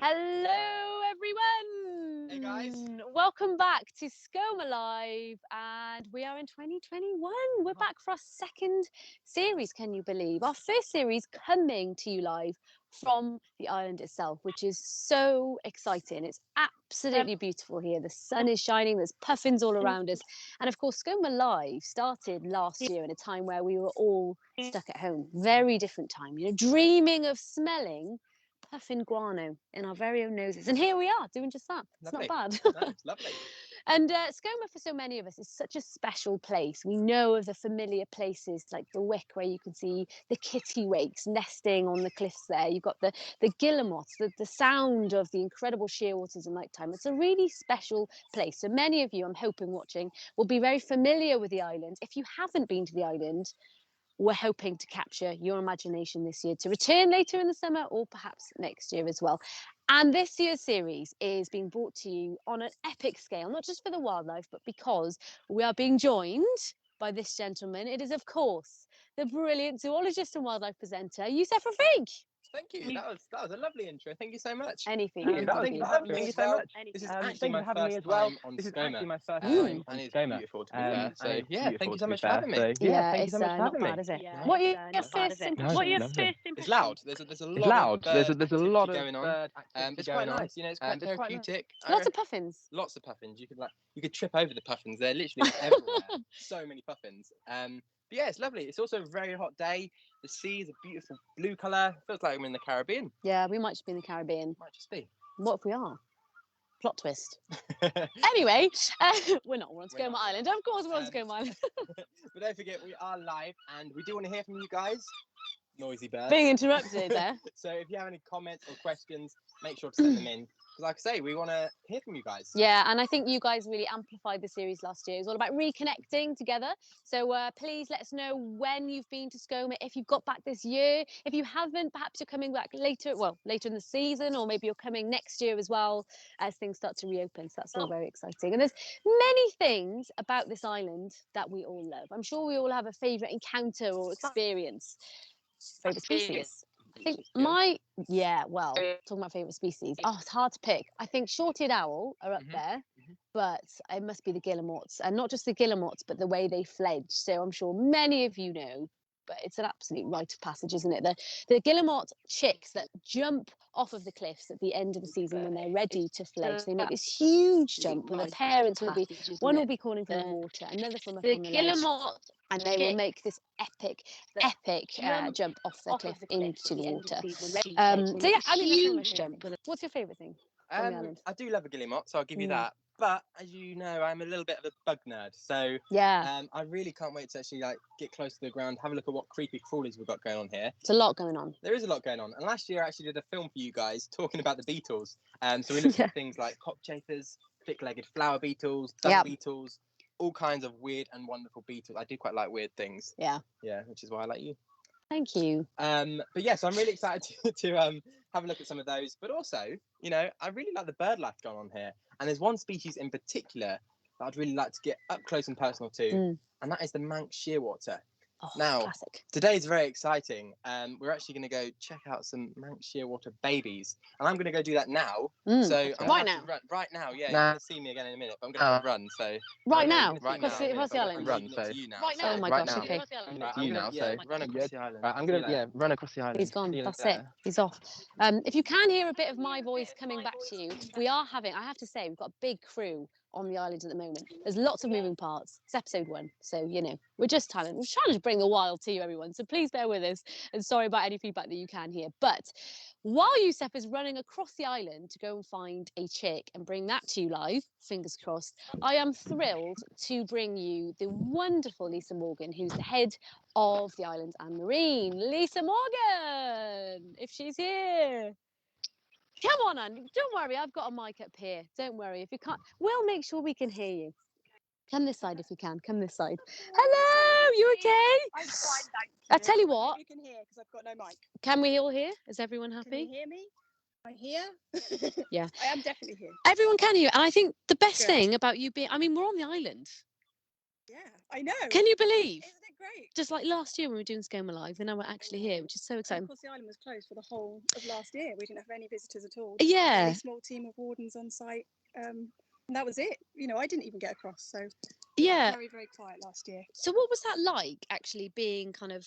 Hello, everyone. Hey, guys. Welcome back to Skomer Live, and we are in 2021. We're back for our second series. Can you believe our first series coming to you live from the island itself, which is so exciting. It's absolutely beautiful here. The sun is shining. There's puffins all around us, and of course, Skomer Live started last year in a time where we were all stuck at home. Very different time. Dreaming of smelling puffin guano in our very own noses, and here we are doing just that. It's Lovely. not bad. No, it's lovely. And Skomer, for so many of us, is such a special place. We know of the familiar places like the Wick, where you can see the kittiwakes nesting on the cliffs there. You've got the guillemots, the sound of the incredible shearwaters at night time. It's a really special place. So many of you, I'm hoping, watching, will be very familiar with the island. If you haven't been to the island, we're hoping to capture your imagination this year to return later in the summer or perhaps next year as well. And this year's series is being brought to you on an epic scale, not just for the wildlife, but because we are being joined by this gentleman. It is, of course, the brilliant zoologist and wildlife presenter, Yussef Rafik. Thank you. That was a lovely intro. Thank you so much. Anything. Thank you for having me. Thank you as so well. much. This is Thank actually you my for having me first as well. time on This is Skomer. actually my first And time on it's Skomer. beautiful to be fair. So And yeah, thank you so much for having me. Yeah, thank you it's so much for not having me. bad, is it? Yeah, What are your not first bad, is it? impressions? What are your Lovely. first impressions? It's loud. There's a It's lot loud. of There's a lot of going on. bird activity It's going quite on. nice. It's quite It's quite nice. therapeutic. Lots of puffins. Lots of puffins. You could trip over the puffins. They're literally everywhere. So many puffins. But yeah, it's lovely. It's also a very hot day. The sea is a beautiful blue colour. Feels like I'm in the Caribbean. Yeah, we might just be in the Caribbean. Might just be. What if we are? Plot twist. Anyway, we're not. We're on Skomer Island. Of course, we're on Skomer Island. But don't forget, we are live, and we do want to hear from you guys. Noisy birds. Being interrupted there. So if you have any comments or questions, make sure to send them in. Because like I say, we want to hear from you guys. Yeah, and I think you guys really amplified the series last year. It was all about reconnecting together. So please let us know when you've been to Skomer, if you've got back this year. If you haven't, perhaps you're coming back later in the season, or maybe you're coming next year as well as things start to reopen. So that's all very exciting. And there's many things about this island that we all love. I'm sure we all have a favourite encounter or experience. Favourite species? I think talking about favourite species. Oh, it's hard to pick. I think short-eared owl are up there, but it must be the guillemots, and not just the guillemots, but the way they fledge. So I'm sure many of you know, but it's an absolute rite of passage, isn't it? The guillemot chicks that jump off of the cliffs at the end of the season when they're ready to fledge. They make this huge jump, and the parents will be will be calling from the water, another from up on the ledge, and they will make this epic jump off the cliff into the water. So yeah, I mean, that's one of my favourite. What's your favourite thing on the island? I do love a guillemot, so I'll give you that. But as you know, I'm a little bit of a bug nerd, so yeah, I really can't wait to actually get close to the ground, have a look at what creepy crawlies we've got going on here. It's a lot going on. There is a lot going on, and last year I actually did a film for you guys talking about the beetles. So we looked at things like cockchafers, thick-legged flower beetles, dung beetles, all kinds of weird and wonderful beetles. I do quite like weird things. Yeah, which is why I like you. Thank you. But yes, I'm really excited to have a look at some of those. But also, I really like the bird life going on here. And there's one species in particular that I'd really like to get up close and personal to, and that is the Manx shearwater. Oh, now, classic. Today's very exciting. We're actually going to go check out some Manx shearwater babies, and I'm going to go do that now. So I'm right now, right now, yeah. You're going to see me again in a minute, but I'm going to run. So right now, right now, across the island. Run. So you now. Right now. Oh my gosh. Okay. You now. So run across the island. I'm going to run across the island. He's gone. That's it. He's off. If you can hear a bit of my voice coming back to you, I have to say, we've got a big crew on the island at the moment. There's lots of moving parts. It's episode 1, so we're just trying to bring the wild to you, everyone. So please bear with us, and sorry about any feedback that you can hear. But while Yussef is running across the island to go and find a chick and bring that to you live, fingers crossed, I am thrilled to bring you the wonderful Lisa Morgan, who's the head of the Island and Marine. Lisa Morgan, if she's here. Come on, Andy. Don't worry, I've got a mic up here. Don't worry. If you can't, we'll make sure we can hear you. Come this side if you can. Come this side. Hello, you okay? I'm fine, thank you. I tell you what. You can hear because I've got no mic. Can we all hear? Is everyone happy? Can you hear me? I'm here. Yeah. I am definitely here. Everyone can hear. And I think the best thing about you being, we're on the island. Yeah, I know. Can you believe? Isn't it great. Just like last year when we were doing Skomer Live, and now we're actually here, which is so And exciting. of course, the island was closed for the whole of last year. We didn't have any visitors at all. Yeah. A really small team of wardens on site. And that was it. I didn't even get across. So Yeah. very, very quiet last year. So what was that like, actually being kind of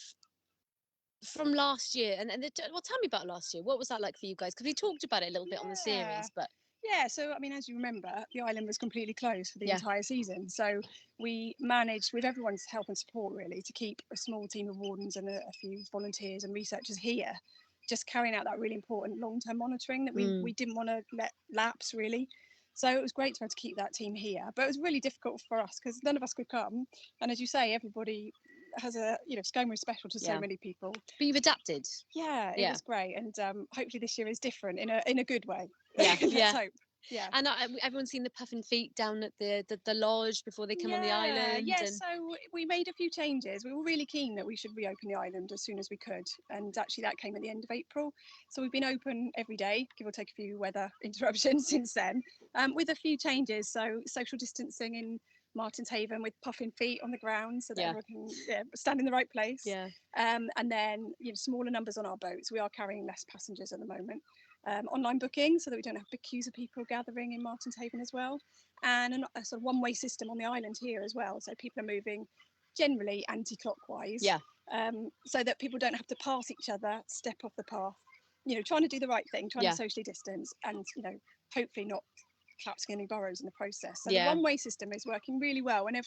from last year? And well, tell me about last year. What was that like for you guys? Because we talked about it a little bit on the series, but yeah. So I mean, as you remember, the island was completely closed for the Yeah. entire season. So we managed, with everyone's help and support, really, to keep a small team of wardens and a few volunteers and researchers here, just carrying out that really important long-term monitoring that we didn't want to let lapse, really. So it was great to be able to keep that team here, but it was really difficult for us because none of us could come. And as you say, everybody has Skomer is special to so Yeah. many people. But you've adapted. Yeah, it Yeah. was great, and hopefully this year is different in a good way. Yeah, Let's yeah. hope. Yeah. And everyone's seen the puffin feet down at the lodge before they come on the island. Yeah, and... so we made a few changes. We were really keen that we should reopen the island as soon as we could, and actually that came at the end of April. So we've been open every day, give or take a few weather interruptions since then, with a few changes. So social distancing in Martin's Haven with puffin feet on the ground so that Yeah. everyone can stand in the right place. Yeah. And then smaller numbers on our boats. We are carrying less passengers at the moment. Online booking so that we don't have big queues of people gathering in Martin's Haven as well, and a sort of one-way system on the island here as well, so people are moving generally anti-clockwise, Yeah. so that people don't have to pass each other, step off the path, trying to do the right thing, trying Yeah. to socially distance, and hopefully not collapsing any burrows in the process. So Yeah. the one-way system is working really well, and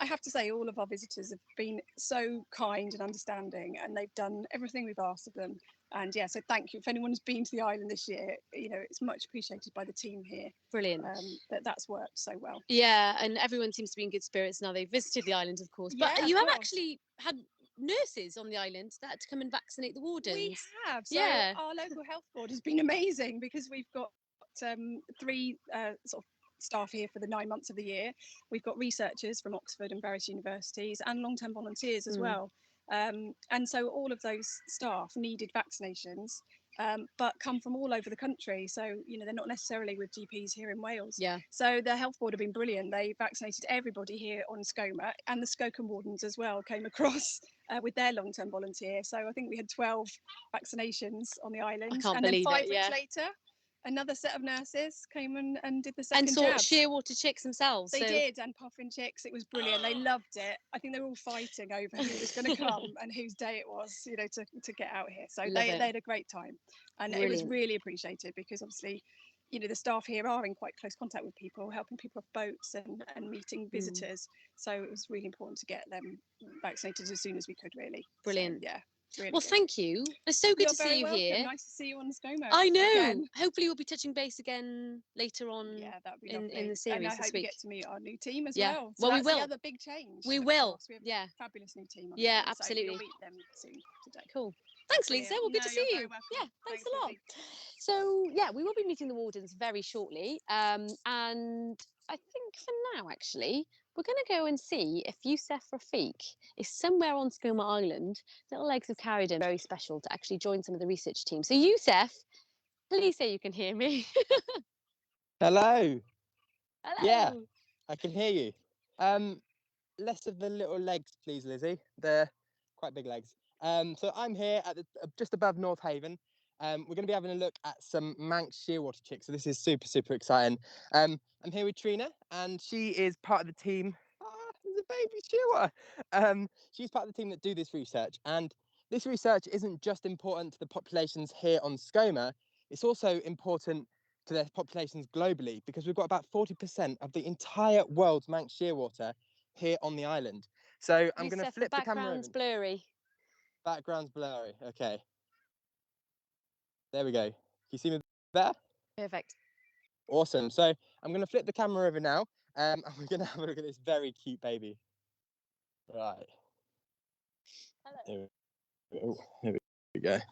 I have to say, all of our visitors have been so kind and understanding, and they've done everything we've asked of them. And yeah, so thank you. If anyone's been to the island this year, it's much appreciated by the team here. Brilliant. That's worked so well. Yeah, and everyone seems to be in good spirits now. They've visited the island, of course. But Yeah, you of have course. actually had nurses on the island that had to come and vaccinate the wardens. We have. So Yeah. our local health board has been amazing because we've got 3 sort of staff here for the 9 months of the year. We've got researchers from Oxford and various universities and long-term volunteers as well. And so all of those staff needed vaccinations, but come from all over the country. So, they're not necessarily with GPs here in Wales. Yeah. So the health board have been brilliant. They vaccinated everybody here on Skomer, and the Skoker wardens as well came across with their long-term volunteer. So I think we had 12 vaccinations on the island. I can't and believe then 5 it, weeks yeah. later, another set of nurses came and did the second And saw jab. Shearwater chicks themselves. They so... did, and puffin chicks. It was brilliant. They loved it. I think they were all fighting over who was going to come and whose day it was, to get out here. So they had a great time, and it was really appreciated because obviously, the staff here are in quite close contact with people, helping people off boats and meeting visitors. So it was really important to get them vaccinated as soon as we could. Really brilliant. So, yeah. Really well, good. thank you. It's so good You're to see very you welcome. here. Nice to see you on the Skomer. I know. Again. Hopefully, we'll be touching base again later on. Yeah, that'd be in lovely. the series and I this hope week. you get to meet our new team as Yeah. well. So Well, we that's will. the other big change. We of will. course. We have Yeah. a fabulous new team. On the Yeah, island, absolutely. So you'll meet them soon today. Cool. Thanks, Brilliant. Lisa. Well, good to No, see you're you. very welcome. Yeah, thanks a lot. Lizzie. So, yeah, we will be meeting the wardens very shortly. And I think for now, actually, we're going to go and see if Yussef Rafik is somewhere on Skomer Island. Little legs have carried him. Very special to actually join some of the research team. So, Yussef, please say you can hear me. Hello. Hello. Yeah, I can hear you. Less of the little legs, please, Lizzie. They're quite big legs. So I'm here at just above North Haven. We're going to be having a look at some Manx Shearwater chicks. So this is super, super exciting. I'm here with Trina, and she is part of the team. There's a baby Shearwater. She's part of the team that do this research. And this research isn't just important to the populations here on Skomer. It's also important to their populations globally, because we've got about 40% of the entire world's Manx Shearwater here on the island. So I'm going to flip the camera over. Blurry. Background's blurry. Okay. There we go. Can you see me there? Perfect. Awesome. So I'm going to flip the camera over now, and we're going to have a look at this very cute baby. Right. Hello. Here we go. Right.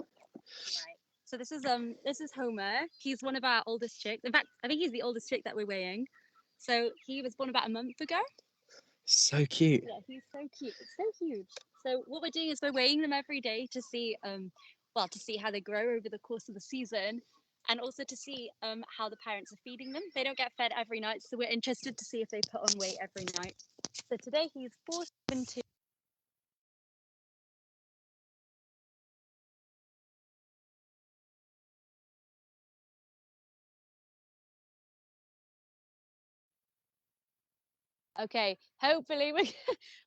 So this is Homer. He's one of our oldest chicks. In fact, I think he's the oldest chick that we're weighing. So he was born about a month ago. So cute. Yeah, he's so cute. It's so huge. So what we're doing is we're weighing them every day to see to see how they grow over the course of the season, and also to see how the parents are feeding them. They don't get fed every night, so we're interested to see if they put on weight every night. So today he's 472. Okay, hopefully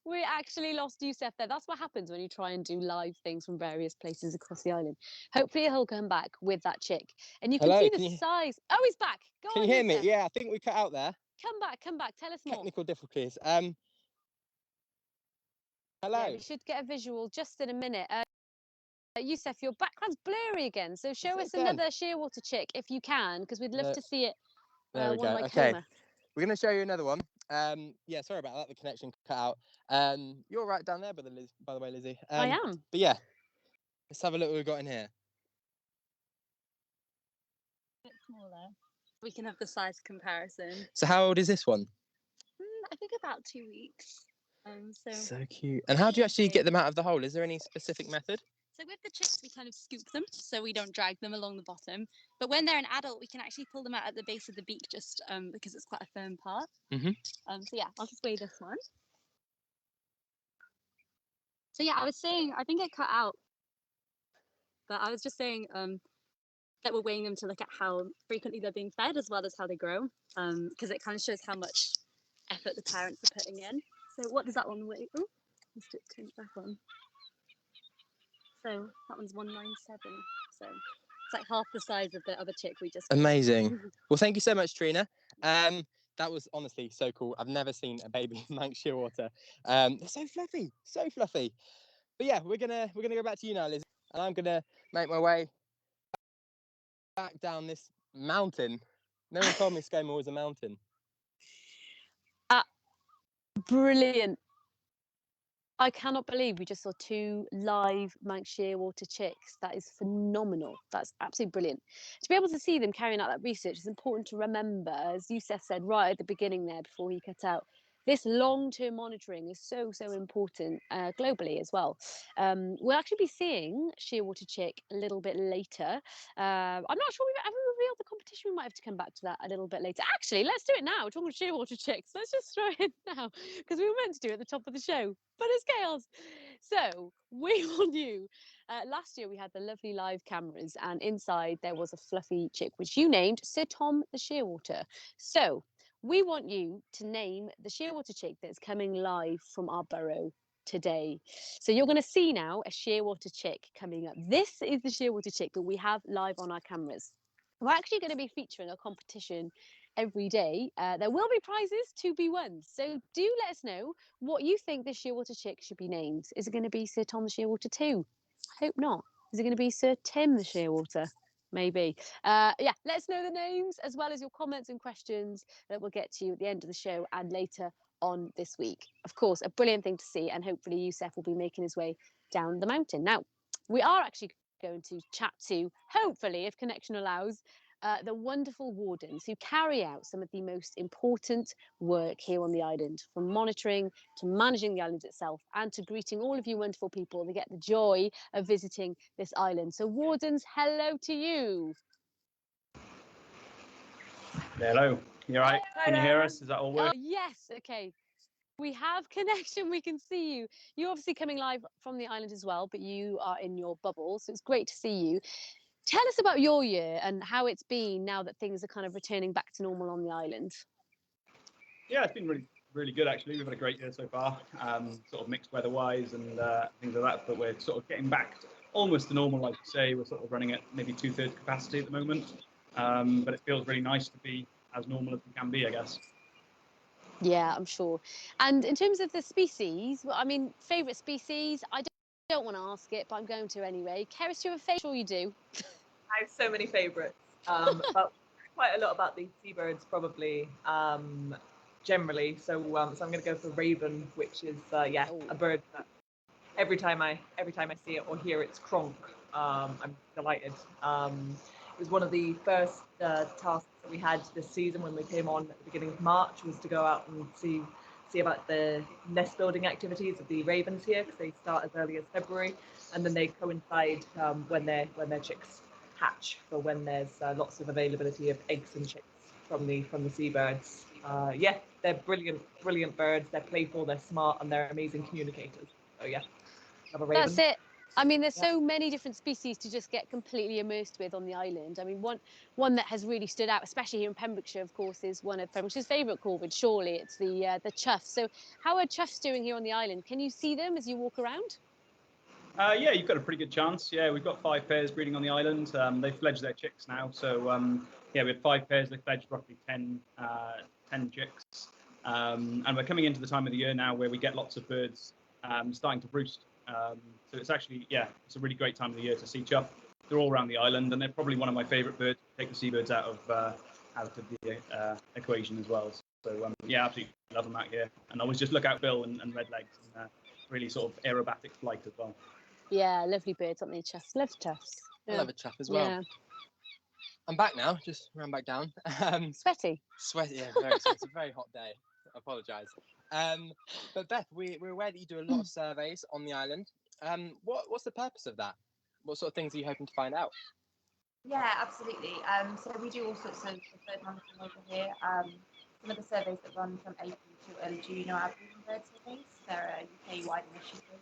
we actually lost Yussef there. That's what happens when you try and do live things from various places across the island. Hopefully he'll come back with that chick. And you can Hello, see the size. Oh, he's back. Go can on, you hear me? Yussef. Yeah, I think we cut out there. Come back. Tell us more. Technical difficulties. Yeah, Hello. we should get a visual just in a minute. Yussef, your background's blurry again. So show us again? another Shearwater chick if you can, because we'd love There- to see it. There we One go. like Okay, Homer. we're going to show you another one. Yeah, sorry about that. The connection cut out. You're right down there, by the way, Lizzie. I am. But yeah, let's have a look what we've got in here. A bit smaller. We can have the size comparison. So how old is this one? I think about 2 weeks. So cute. And how do you actually get them out of the hole? Is there any specific method? So with the chicks, we kind of scoop them so we don't drag them along the bottom. But when they're an adult, we can actually pull them out at the base of the beak just because it's quite a firm part. Mhm. So yeah, I'll just weigh this one. So yeah, I was saying, I think it cut out. But I was just saying that we're weighing them to look at how frequently they're being fed as well as how they grow. Because it kind of shows how much effort the parents are putting in. So what does that one weigh? Oh, let's turn it back on. So that one's 197. So it's like half the size of the other chick we just. Amazing. Well, thank you so much, Trina. That was honestly so cool. I've never seen a baby Manx Shearwater. They're so fluffy, so fluffy. But yeah, we're gonna go back to you now, Lizzie, and I'm gonna make my way back down this mountain. No one told me Skomer was a mountain. Brilliant. I cannot believe we just saw 2 live Manx Shearwater chicks. That is phenomenal. That's absolutely brilliant. To be able to see them carrying out that research is important to remember, as Yussef said right at the beginning there before he cut out. This long-term monitoring is so important globally as well. We'll actually be seeing Shearwater chick a little bit later. I'm not sure have we revealed the competition. We might have to come back to that a little bit later. Actually, let's do it now. We're talking Shearwater chicks. Let's just throw it in now because we were meant to do it at the top of the show, but it's chaos. So we want you. Last year we had the lovely live cameras, and inside there was a fluffy chick which you named Sir Tom the Shearwater. So we want you to name the Shearwater chick that's coming live from our burrow today. So you're going to see now a Shearwater chick coming up. This is the Shearwater chick that we have live on our cameras. We're actually going to be featuring a competition every day. There will be prizes to be won. So do let us know what you think the Shearwater chick should be named. Is it going to be Sir Tom the Shearwater 2? I hope not. Is it going to be Sir Tim the Shearwater? Maybe. Yeah, let us know the names as well as your comments and questions that we'll get to you at the end of the show and later on this week. Of course, a brilliant thing to see, and hopefully Yussef will be making his way down the mountain. Now, we are actually going to chat to, hopefully, if connection allows, the wonderful wardens who carry out some of the most important work here on the island, from monitoring to managing the island itself and to greeting all of you wonderful people that get the joy of visiting this island. So wardens, hello to you. Hello, you all right? Can you hear us? Is that all working? Yes, okay. We have connection, we can see you. You're obviously coming live from the island as well, but you are in your bubble, so it's great to see you. Tell us about your year and how it's been now that things are kind of returning back to normal on the island. Yeah, it's been really good actually. We've had a great year so far, sort of mixed weather-wise and things like that, but we're sort of getting back almost to normal, like you say. We're sort of running at maybe 2/3 capacity at the moment, but it feels really nice to be as normal as we can be, I guess. Yeah, I'm sure. And in terms of the species, well, I mean, favourite species, I don't want to ask it, but I'm going to anyway. Keris, do you have a favourite? Sure you do. I have so many favourites, but quite a lot about these seabirds probably, generally. So I'm going to go for raven, which is a bird that every time I see it or hear its cronk, I'm delighted. It was one of the first tasks that we had this season when we came on at the beginning of March, was to go out and see about the nest building activities of the ravens here, because they start as early as February, and then they coincide when their chicks hatch, for when there's lots of availability of eggs and chicks from the seabirds. Yeah, they're brilliant birds. They're playful, they're smart, and they're amazing communicators. So yeah, have a raven. That's it. I mean, there's so many different species to just get completely immersed with on the island. I mean, one that has really stood out, especially here in Pembrokeshire, of course, is one of Pembrokeshire's favourite corvids, surely. It's the choughs. So how are choughs doing here on the island? Can you see them as you walk around? Yeah, you've got a pretty good chance. Yeah, we've got 5 pairs breeding on the island. They've fledged their chicks now. So, yeah, we had 5 pairs. They fledged roughly 10 chicks. And we're coming into the time of the year now where we get lots of birds starting to roost. So it's actually, yeah, it's a really great time of the year to see chough. They're all around the island, and they're probably one of my favourite birds. Take the seabirds out of the equation as well. So yeah, absolutely love them out here. And always just look out bill and redlegs, and really sort of aerobatic flight as well. Yeah, lovely birds, aren't they, choughs? Love choughs. I love a chough as well. Yeah. I'm back now, just ran back down. Sweaty. Sweaty, yeah, very sweaty. It's a very hot day. I apologise. But Beth, we're aware that you do a lot of surveys on the island. What's the purpose of that? What sort of things are you hoping to find out? Yeah, absolutely. So we do all sorts of bird monitoring over here. Some of the surveys that run from April to early June are our breeding bird surveys. They're a UK-wide initiative.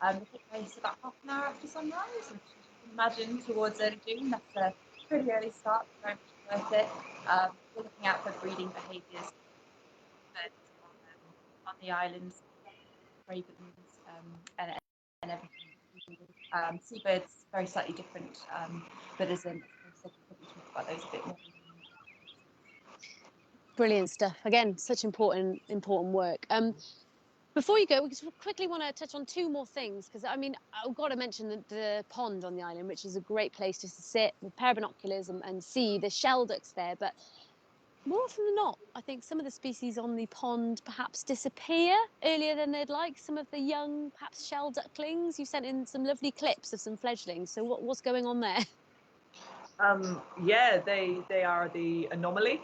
They take place about half an hour after sunrise, which you can imagine towards early June. That's a pretty early start, very much worth it. We're looking out for breeding behaviours on the islands, ravens, and everything. Seabirds, very slightly different, but as I said, we'll probably talk about those a bit more. Brilliant stuff. Again, such important work. Before you go, we just quickly want to touch on 2 more things, because I mean, I've got to mention the pond on the island, which is a great place just to sit with a pair of binoculars and see the shell ducks there. But more often than not, I think some of the species on the pond perhaps disappear earlier than they'd like. Some of the young, perhaps shell ducklings. You sent in some lovely clips of some fledglings. So what's going on there? Yeah, they are the anomaly.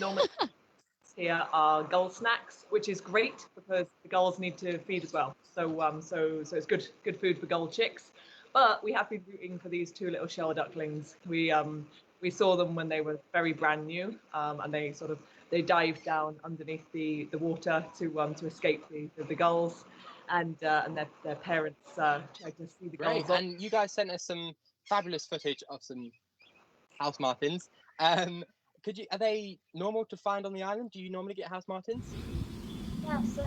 Normally here are gull snacks, which is great because the gulls need to feed as well. So it's good food for gull chicks. But we have been rooting for these 2 little shell ducklings. We saw them when they were very brand new, and they dived down underneath the water to escape the gulls, and their parents tried to see the gulls. Great. And you guys sent us some fabulous footage of some house martins. Are they normal to find on the island? Do you normally get house martins? Yeah, so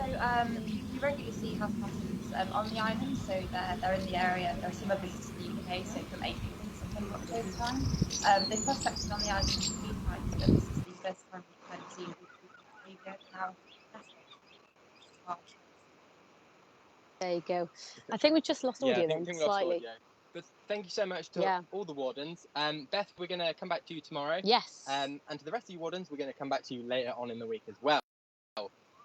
you regularly see house martins on the island, so they're in the area. There are some visitors to the UK, so from April to September, October time. They've prospected on the island a few times, but this is the first time we've kind of seen behaviour now. There you go. I think we've just lost audio I then, think we lost slightly. audio. But thank you so much to all the wardens. Beth, we're going to come back to you tomorrow. Yes. And to the rest of you wardens, we're going to come back to you later on in the week as well.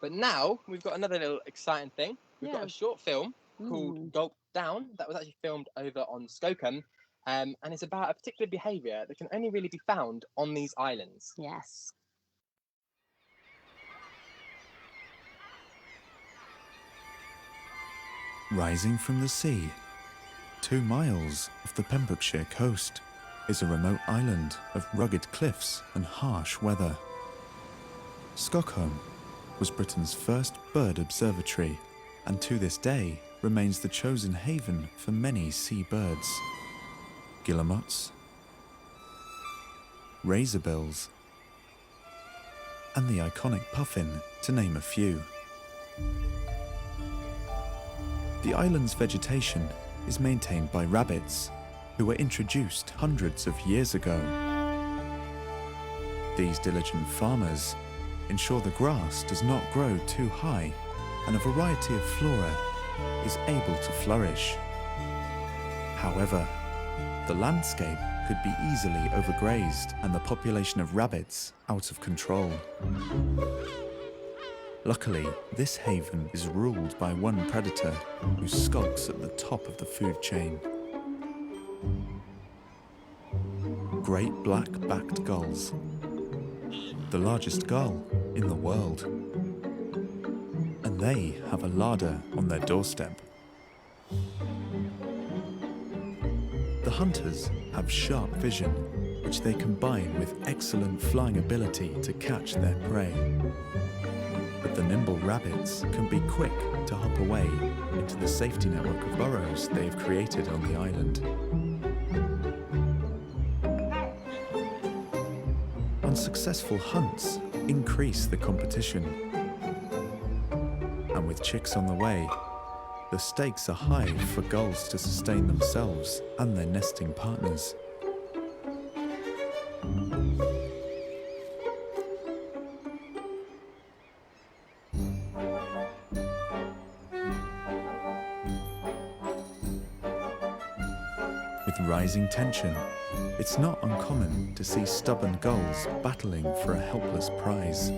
But now we've got another little exciting thing. We've got a short film called Gulp Down that was actually filmed over on Skomer. And it's about a particular behaviour that can only really be found on these islands. Yes. Rising from the sea, 2 miles off the Pembrokeshire coast, is a remote island of rugged cliffs and harsh weather. Skomer was Britain's first bird observatory, and to this day remains the chosen haven for many seabirds. Guillemots, razorbills, and the iconic puffin, to name a few. The island's vegetation is maintained by rabbits, who were introduced hundreds of years ago. These diligent farmers ensure the grass does not grow too high and a variety of flora is able to flourish. However, the landscape could be easily overgrazed and the population of rabbits out of control. Luckily, this haven is ruled by one predator who skulks at the top of the food chain. Great black-backed gulls, the largest gull in the world. And they have a larder on their doorstep. The hunters have sharp vision, which they combine with excellent flying ability to catch their prey. but the nimble rabbits can be quick to hop away into the safety network of burrows they have created on the island. Unsuccessful hunts increase the competition. And with chicks on the way, the stakes are high for gulls to sustain themselves and their nesting partners. With rising tension, it's not uncommon to see stubborn gulls battling for a helpless prize.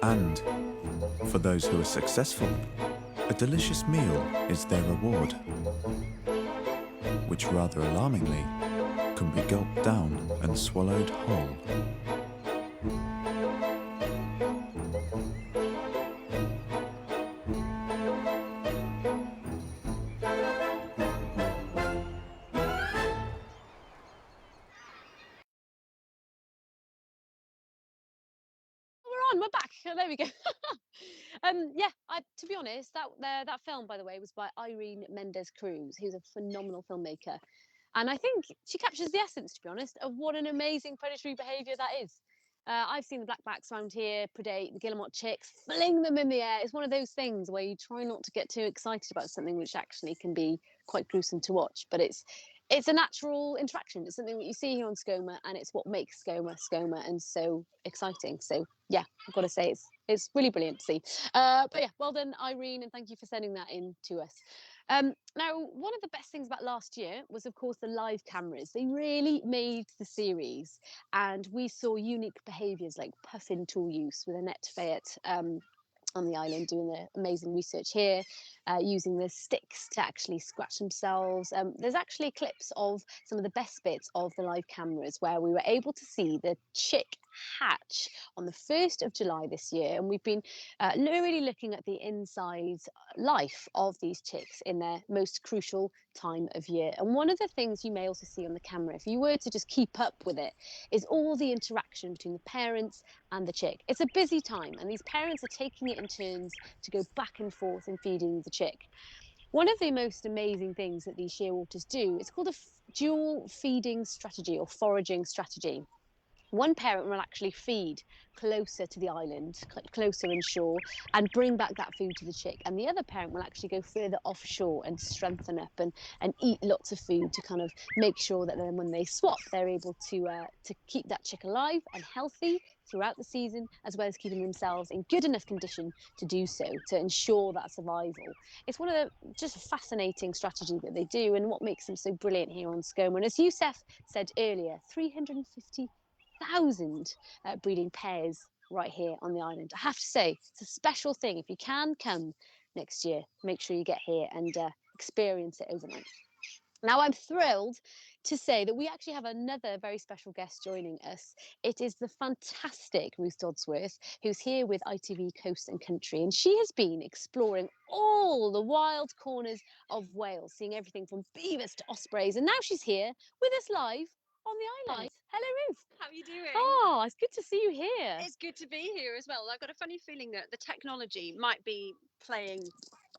And for those who are successful, a delicious meal is their reward, which rather alarmingly can be gulped down and swallowed whole. We're back. There we go. Yeah, to be honest, that film, by the way, was by Irene Mendez Cruz, who's a phenomenal filmmaker, and I think she captures the essence, to be honest, of what an amazing predatory behaviour that is. I've seen the blackbacks around here predate the guillemot chicks, fling them in the air. It's one of those things where you try not to get too excited about something which actually can be quite gruesome to watch, but it's a natural interaction. It's something that you see here on Skomer, and it's what makes Skomer and so exciting. So yeah, I've got to say it's really brilliant to see. But yeah, well done, Irene, and thank you for sending that in to us. Now, one of the best things about last year was, of course, the live cameras. They really made the series, and we saw unique behaviours like puffin tool use with Annette Fayette on the island doing the amazing research here, using the sticks to actually scratch themselves. There's actually clips of some of the best bits of the live cameras where we were able to see the chick hatch on the 1st of July this year, and we've been really looking at the inside life of these chicks in their most crucial time of year. And one of the things you may also see on the camera, if you were to just keep up with it, is all the interaction between the parents and the chick. It's a busy time, and these parents are taking it in turns to go back and forth in feeding the chick. One of the most amazing things that these shearwaters do is called a dual feeding strategy or foraging strategy. One parent will actually feed closer to the island, closer inshore, and bring back that food to the chick. And the other parent will actually go further offshore and strengthen up and eat lots of food to kind of make sure that then when they swap, they're able to keep that chick alive and healthy throughout the season, as well as keeping themselves in good enough condition to do so, to ensure that survival. It's one of the just fascinating strategy that they do, and what makes them so brilliant here on Skomer. And as Yussef said earlier, 350,000 breeding pairs right here on the island. I have to say, it's a special thing. If you can come next year, make sure you get here and experience it overnight. Now, I'm thrilled to say that we actually have another very special guest joining us. It is the fantastic Ruth Dodsworth, who's here with ITV Coast and Country, and she has been exploring all the wild corners of Wales, seeing everything from beavers to ospreys, and now she's here with us live on the island. Hello, Ruth. How are you doing? Oh, it's good to see you here. It's good to be here as well. I've got a funny feeling that the technology might be playing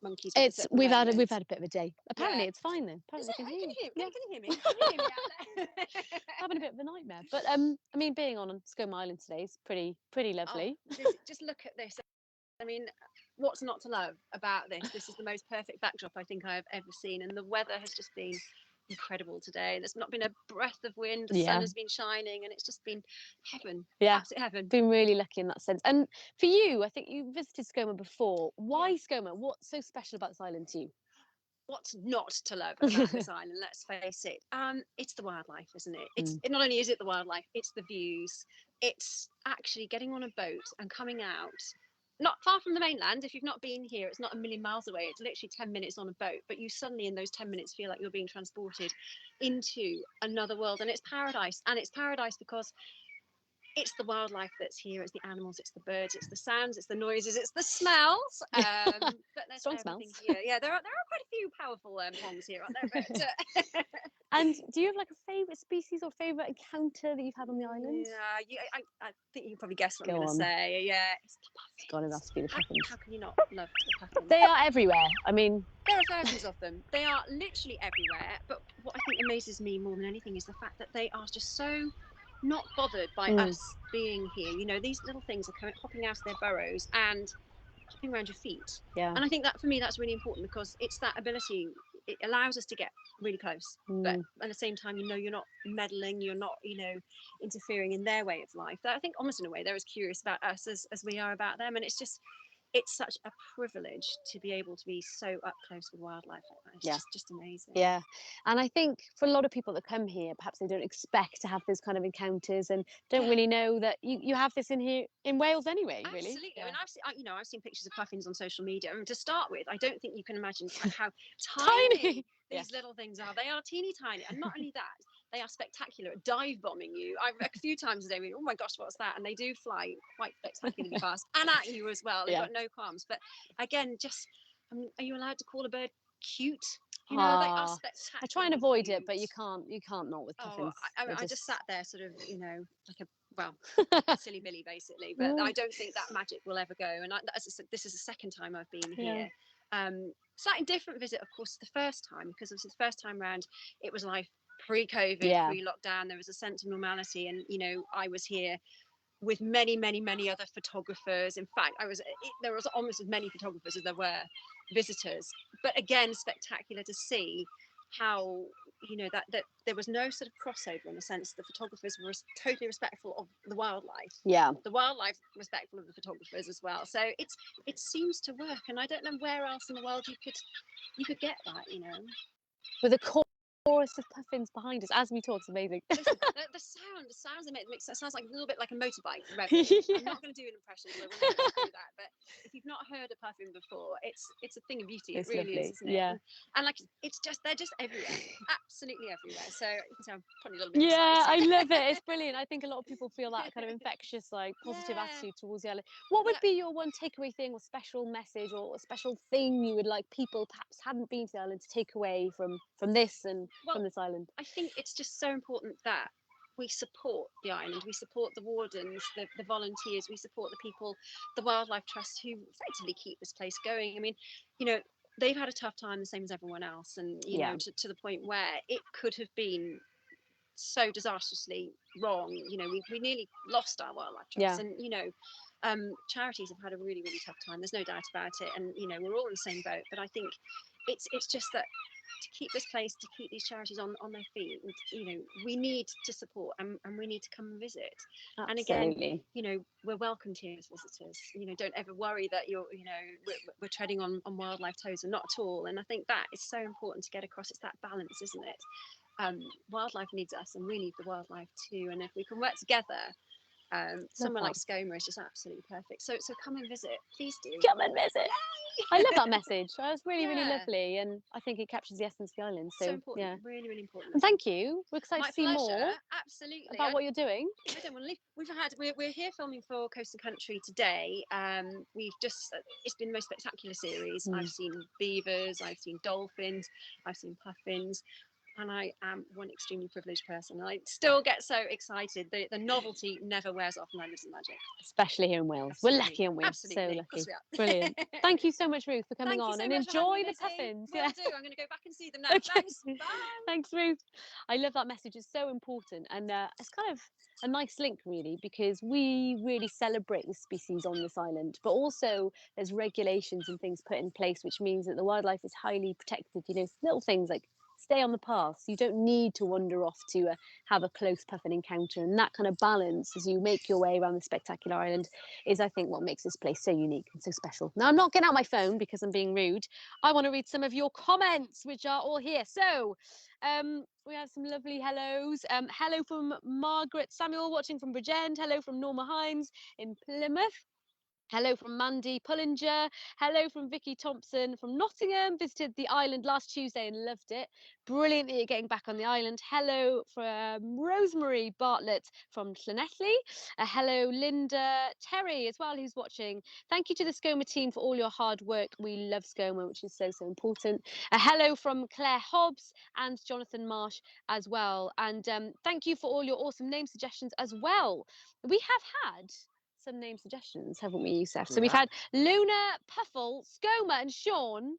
monkeys with us at the we've had moment. a bit of a day. Apparently, it's fine though. Apparently, Can can you hear hear me? Yeah. Can you hear me? Can you hear me out there? Having a bit of a nightmare, but I mean, being on Skomer Island today is pretty lovely. Just look at this. I mean, what's not to love about this? This is the most perfect backdrop I think I've ever seen, and the weather has just been incredible today. There's not been a breath of wind. The sun has been shining, and it's just been heaven. Yeah, absolute heaven. Been really lucky in that sense. And for you, I think you visited Skomer before. Why Skomer? What's so special about this island to you? What's not to love about this island? Let's face it. It's the wildlife, isn't it? It not only is it the wildlife, it's the views. It's actually getting on a boat and coming out. Not far from the mainland. If you've not been here, it's not a million miles away. It's literally 10 minutes on a boat, but you suddenly in those 10 minutes feel like you're being transported into another world, and it's paradise. And it's paradise because it's the wildlife that's here. It's the animals, it's the birds, it's the sounds, it's the noises, it's the smells. But there's strong everything smells. here. Yeah, there are quite a few powerful pongs here, aren't there? But And do you have like a favourite species or favourite encounter that you've had on the island? Yeah, I think you can probably guess what I'm Go going to on. say. Yeah, it's the It's got to have to be the puffin. puffins. How can you not love the puffin? They are everywhere. I mean, There are thousands of them. They are literally everywhere. But what I think amazes me more than anything is the fact that they are just so not bothered by us being here. You know, these little things are hopping out of their burrows and hopping around your feet. yeah. And I think that for me, that's really important because it's that ability. It allows us to get really close, but at the same time, you know, you're not meddling, you're not, you know, interfering in their way of life. I think almost in a way they're as curious about us as we are about them, and it's such a privilege to be able to be so up close with wildlife like that. It's just amazing. Yeah. And I think for a lot of people that come here, perhaps they don't expect to have those kind of encounters and don't really know that you have this in here in Wales anyway, really. Absolutely. Yeah. I mean, I've seen pictures of puffins on social media. And to start with, I don't think you can imagine how tiny these little things are. They are teeny tiny. And not only that, they are spectacular at dive bombing you. A few times a day, oh my gosh, what's that? And they do fly quite spectacularly fast and at you as well. They've got no qualms. But again, are you allowed to call a bird cute? You know, they are spectacular. I try and avoid it, but you can't not with puffins. I just sat there sort of, you know, like a silly Billy basically, but I don't think that magic will ever go. And as I said, this is the second time I've been here. Slightly different visit, of course, the first time, because it was the first time round, it was life pre-COVID, pre-lockdown. There was a sense of normality, and you know, I was here with many other photographers. In fact, there was almost as many photographers as there were visitors. But again, spectacular to see how, you know, that there was no sort of crossover in the sense the photographers were totally respectful of the wildlife. Yeah. The wildlife respectful of the photographers as well. So it seems to work, and I don't know where else in the world you could get that, you know. With a chorus of puffins behind us as we talk, it's amazing. Listen, the sounds they make, it sounds like a little bit like a motorbike revving. I'm not going to do an impression, so I will never do that. But if you've not heard a puffin before, it's a thing of beauty. It really lovely. is, isn't it? Yeah. And like they're just everywhere, absolutely everywhere. So you can tell I'm probably a little bit. Yeah, I excited. love it. It's brilliant. I think a lot of people feel that kind of infectious, like positive attitude towards the island. What would be your one takeaway thing, or special message, or a special thing you would like people perhaps hadn't been to the island to take away from this and from this island? I think it's just so important that we support the island, we support the wardens, the volunteers, we support the people, the wildlife trusts who effectively keep this place going. I mean, you know, they've had a tough time the same as everyone else, and you know, to the point where it could have been so disastrously wrong. You know, we nearly lost our wildlife trust, and you know, charities have had a really tough time. There's no doubt about it, and you know, we're all in the same boat. But I think it's just that to keep this place, to keep these charities on their feet, and, you know, we need to support, and we need to come and visit. Absolutely. And again, you know, we're welcomed here as visitors. You know, don't ever worry that you're, you know, we're treading on wildlife toes, and not at all. And I think that is so important to get across. It's that balance, isn't it? Wildlife needs us, and we need the wildlife too. And if we can work together, somewhere like Skomer is just absolutely perfect. So come and visit, please do. Come and visit. I love that message. That's really lovely, and I think it captures the essence of the island. So important, really important. And thank you. We're excited My to see pleasure. more. Absolutely. About what you're doing. I don't want to leave. We're here filming for Coast and Country today. We've just it's been the most spectacular series. I've seen beavers, I've seen dolphins, I've seen puffins. And I am one extremely privileged person. I still get so excited. The novelty never wears off, and that is the magic. Especially here in Wales. Absolutely. We're lucky in Wales. Absolutely. So lucky. Brilliant. Thank you so much, Ruth, for coming Thank on, you so and much for enjoy having me, the puffins. Will do. I'm going to go back and see them now. Okay. Thanks. Bye. Thanks, Ruth. I love that message. It's so important, and it's kind of a nice link, really, because we really celebrate the species on this island, but also there's regulations and things put in place, which means that the wildlife is highly protected. You know, little things like stay on the path. You don't need to wander off to have a close puffin encounter, and that kind of balance as you make your way around the spectacular island is, I think, what makes this place so unique and so special. Now, I'm not getting out my phone because I'm being rude. I want to read some of your comments, which are all here. So we have some lovely hellos. Hello from Margaret Samuel, watching from Bridgend. Hello from Norma Hines in Plymouth. Hello from Mandy Pullinger. Hello from Vicky Thompson from Nottingham. Visited the island last Tuesday and loved it. Brilliant that you're getting back on the island. Hello from Rosemary Bartlett from Llanelli. Hello Linda Terry as well, who's watching. Thank you to the Skomer team for all your hard work. We love Skomer, which is so important. Hello from Claire Hobbs and Jonathan Marsh as well. And thank you for all your awesome name suggestions as well. We have had some name suggestions, haven't we, Yussef? So we've had Luna, Puffle, Skomer, and Sean,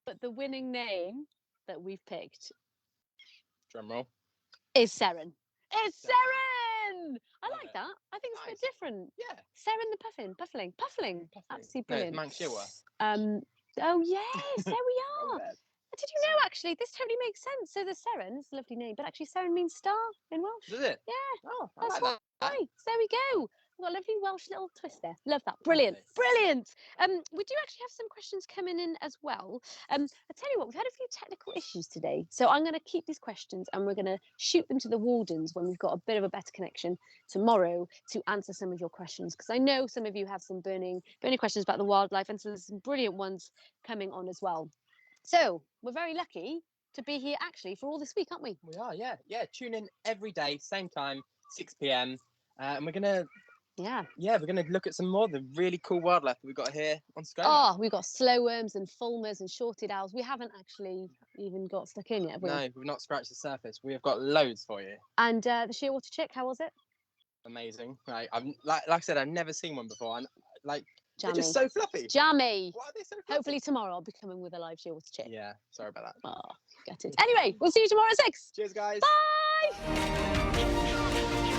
but the winning name that we've picked Drum roll. is Seren. It's Seren! I like that. I think it's a bit different. Yeah. Seren the Puffling. Absolutely brilliant. No, it's Shearwater. Oh yes, there we are. Did you know actually this totally makes sense? So the Seren, it's a lovely name, but actually Seren means star in Welsh. Does it? Yeah. Oh, I That's like that. right. There we go. We've got a lovely Welsh little twist there. Love that. Brilliant. Brilliant. We do actually have some questions coming in as well. I tell you what, we've had a few technical issues today. So I'm going to keep these questions and we're going to shoot them to the wardens when we've got a bit of a better connection tomorrow to answer some of your questions. Because I know some of you have some burning questions about the wildlife, and so there's some brilliant ones coming on as well. So we're very lucky to be here actually for all this week, aren't we? We are, yeah. Tune in every day, same time, 6 p.m. And we're gonna we're gonna look at some more of the really cool wildlife that we've got here on Skomer. Oh, we've got slow worms and fulmars and shorted owls. We haven't actually even got stuck in yet, have we? No, we've not scratched the surface. We have got loads for you. And the Shearwater chick, how was it? Amazing. Right, like I said, I've never seen one before, and like Jammy. they're just so fluffy. Jammy. Why are they so fluffy? Hopefully tomorrow I'll be coming with a live Shearwater chick. Yeah, sorry about that. Oh, get it. Anyway, we'll see you tomorrow at 6. Cheers, guys. Bye.